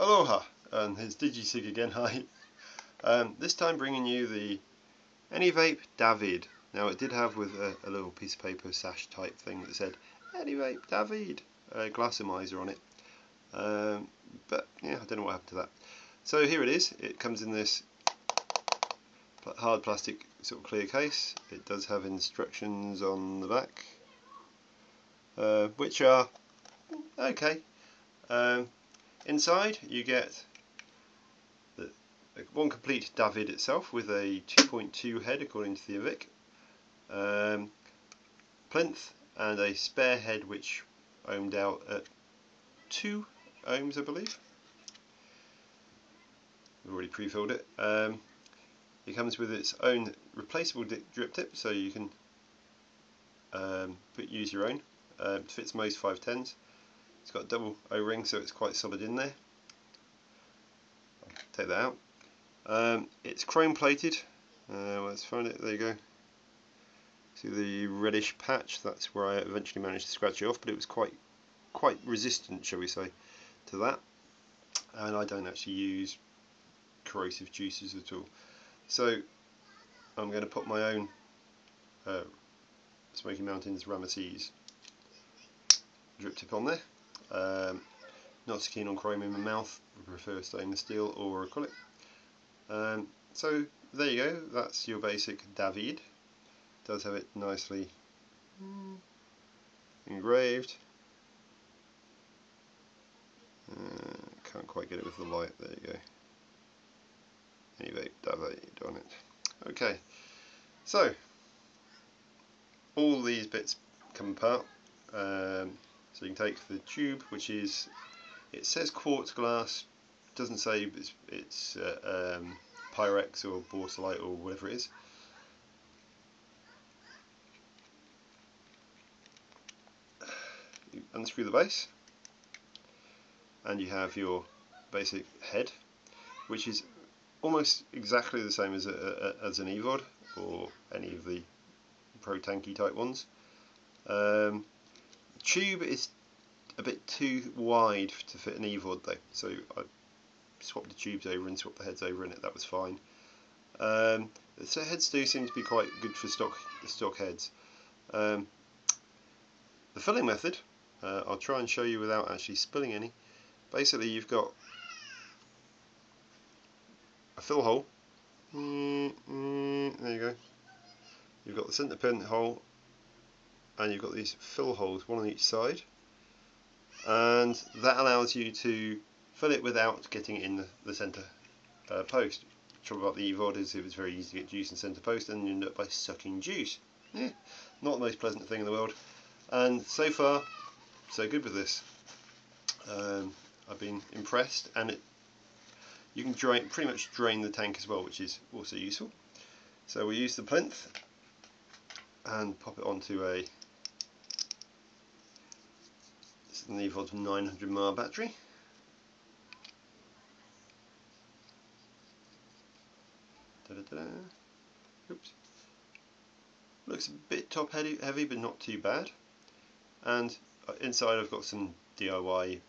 Aloha, and it's Digicig again, hi. This time bringing you the Anyvape Davide. Now it did have with a little piece of paper sash type thing that said Anyvape Davide, Glasso-miser on it. But yeah, I don't know what happened to that. So here it is. It comes in this hard plastic sort of clear case. It does have instructions on the back, which are okay. Inside you get one complete Davide itself with a 2.2 head according to the Vic, plinth and a spare head which ohmed out at 2 ohms I believe. I've already pre-filled it. It comes with its own replaceable drip tip, so you can use your own. It fits most 510s. It's got a double O-ring, so it's quite solid in there. I'll take that out. It's chrome plated. Let's find it. There you go. See the reddish patch? That's where I eventually managed to scratch it off, but it was quite resistant, shall we say, to that. And I don't actually use corrosive juices at all. So I'm going to put my own Smoky Mountains Ramesses drip tip on there. Not so keen on chrome in my mouth, I prefer stainless steel or acrylic. So there you go, that's your basic Davide. Does have it nicely engraved. Can't quite get it with the light, there you go. Anyvape Davide on it. Okay, so all these bits come apart. So you can take the tube, which is, it says quartz glass, doesn't say it's Pyrex or Borsalite or whatever it is. You unscrew the base, and you have your basic head, which is almost exactly the same as an EVOD or any of the Pro Tanky type ones. The tube is a bit too wide to fit an EVOD though, so I swapped the tubes over and swapped the heads over in it. That was fine. So heads do seem to be quite good for stock heads. The filling method, I'll try and show you without actually spilling any. Basically, you've got a fill hole. There you go. You've got the centre pin hole, and you've got these fill holes, one on each side, and that allows you to fill it without getting it in the centre post. The trouble about the EVOD is it was very easy to get juice in centre post, and you end up by sucking juice. Yeah, not the most pleasant thing in the world. And so far, so good with this. I've been impressed, and you can pretty much drain the tank as well, which is also useful. So we use the plinth and pop it onto a EVOD's 900 mAh battery. Oops. Looks a bit top heavy, but not too bad. And inside I've got some DIY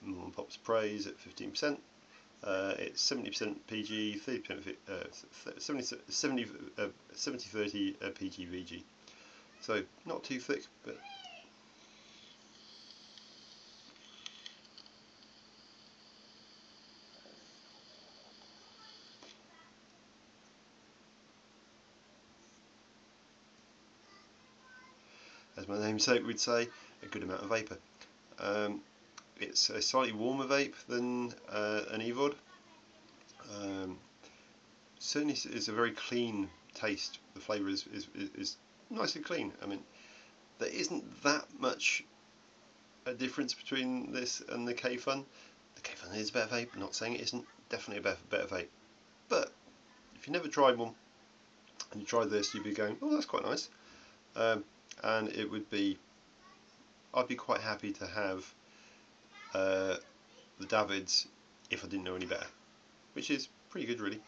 mum and pop sprays at 15%. It's 70% PG, 30% 70-30 PG VG. So not too thick, but as my namesake would say, a good amount of vapour. It's a slightly warmer vape than an EVOD. Certainly it's a very clean taste. The flavour is nicely clean. I mean, there isn't that much a difference between this and the K-Fun. The K-Fun is a better vape, not saying it isn't, definitely a better vape. But if you never tried one and you tried this, you'd be going, oh, that's quite nice. And it would be, I'd be quite happy to have the Davids if I didn't know any better, which is pretty good really.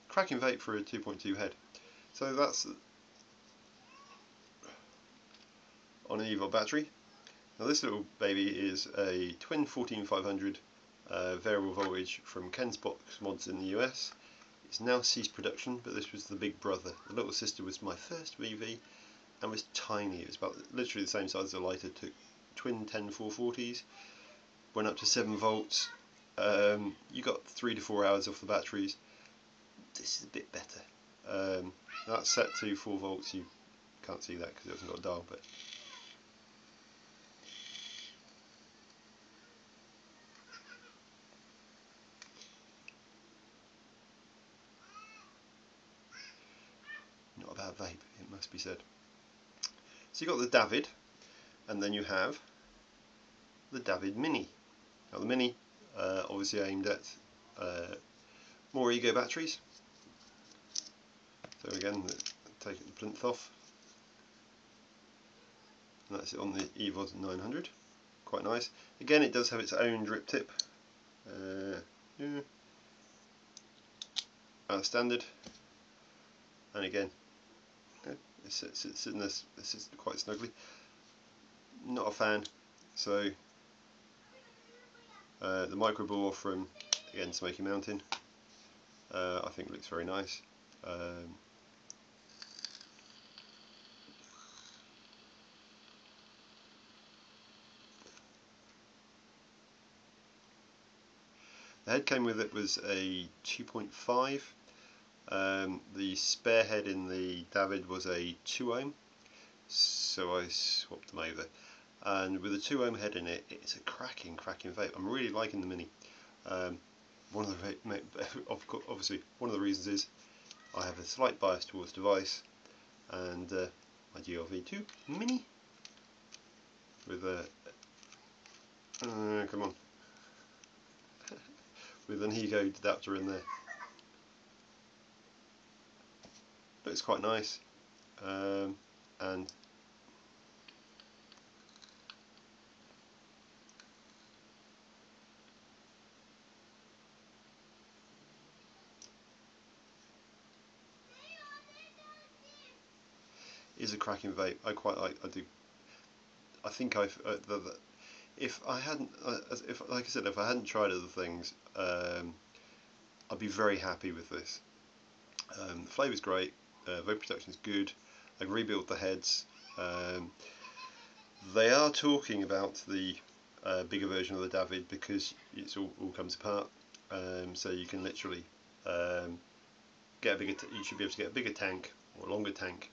cracking vape for a 2.2 head. So that's on an EVOD battery. Now this little baby is a twin 14500 variable voltage from Ken's Box Mods in the US. It's now ceased production, but this was the big brother. The little sister was my first VV and was tiny. It was about literally the same size as a lighter. Took twin 10440s, went up to 7 volts. You got 3 to 4 hours off the batteries. This is a bit better. That's set to 4 volts. You can't see that because it hasn't got a dial, but not a bad vape, it must be said. So you got the David, and then you have the David Mini. Now the Mini, obviously aimed at more ego batteries. So again, take the plinth off, and that's it on the EVOD 900. Quite nice. Again, it does have its own drip tip. Standard, and again, it's sitting there, it's quite snugly. Not a fan. So the micro bore from again Smoky Mountain, I think looks very nice. The head came with it was a 2.5. The spare head in the David was a 2 ohm, so I swapped them over. And with a 2 ohm head in it, it's a cracking vape. I'm really liking the Mini. One of the obviously one of the reasons is I have a slight bias towards device, and my GRV2 Mini with a come on. With an ego adapter in there. Looks quite nice, and is a cracking vape. I quite like. I do. I think if I hadn't, like I said, if I hadn't tried other things, I'd be very happy with this. The flavour's great, vape production's good. I rebuilt the heads. They are talking about the bigger version of the David because it's all comes apart. So you can literally get a bigger. You should be able to get a bigger tank or a longer tank.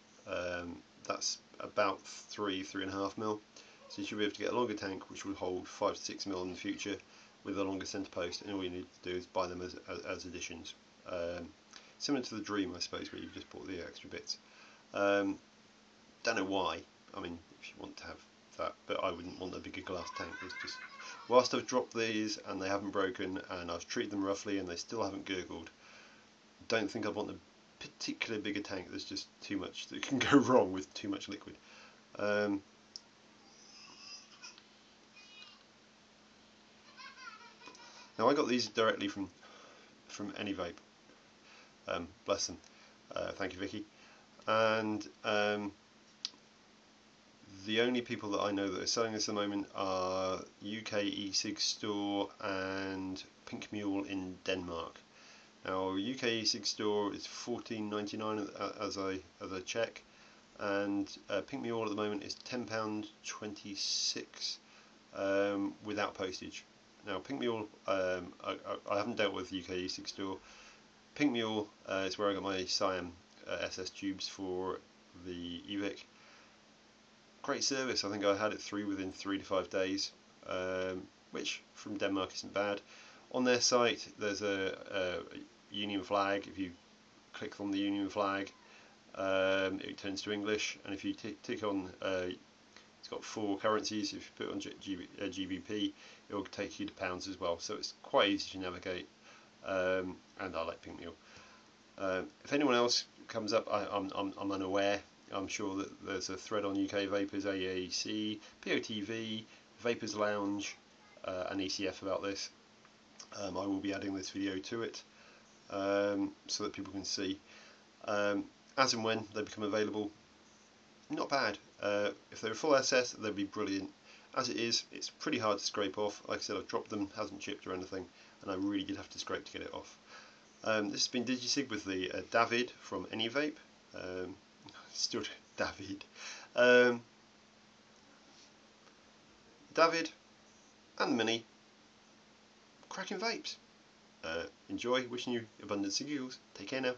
That's about 3.5 mil. So you should be able to get a longer tank which will hold 5 to 6 mil in the future with a longer centre post, and all you need to do is buy them as additions. Similar to the Dream, I suppose, where you've just bought the extra bits. Don't know why. I mean, if you want to have that, but I wouldn't want a bigger glass tank. It's just, whilst I've dropped these and they haven't broken and I've treated them roughly and they still haven't gurgled, don't think I want a particularly bigger tank. There's just too much that can go wrong with too much liquid. Now I got these directly from Anyvape. Bless them. Thank you, Vicky. And the only people that I know that are selling this at the moment are UK Ecig Store and Pink Mule in Denmark. Now UK Ecig Store is £14.99 as I check, and Pink Mule at the moment is £10.26 without postage. Now Pink Mule, I haven't dealt with UK Ecig Store. Pink Mule is where I got my Siam SS tubes for the EVIC. Great service. I think I had it within 3 to 5 days, which from Denmark isn't bad. On their site there's a Union flag. If you click on the Union flag, it turns to English, and if you tick on it's got 4 currencies. If you put it on GBP, it will take you to pounds as well, so it's quite easy to navigate, and I like Pink Mule. If anyone else comes up, I'm unaware. I'm sure that there's a thread on UK Vapors, AAC, POTV, Vapors Lounge, and ECF about this. I will be adding this video to it. so that people can see. As and when they become available, not bad. If they were full SS, they'd be brilliant. As it is, it's pretty hard to scrape off. Like I said, I've dropped them, hasn't chipped or anything, and I really did have to scrape to get it off. This has been Digicig with the Davide from Anyvape. Still David. David and the Mini. Cracking vapes. Enjoy. Wishing you abundance of giggles. Take care now.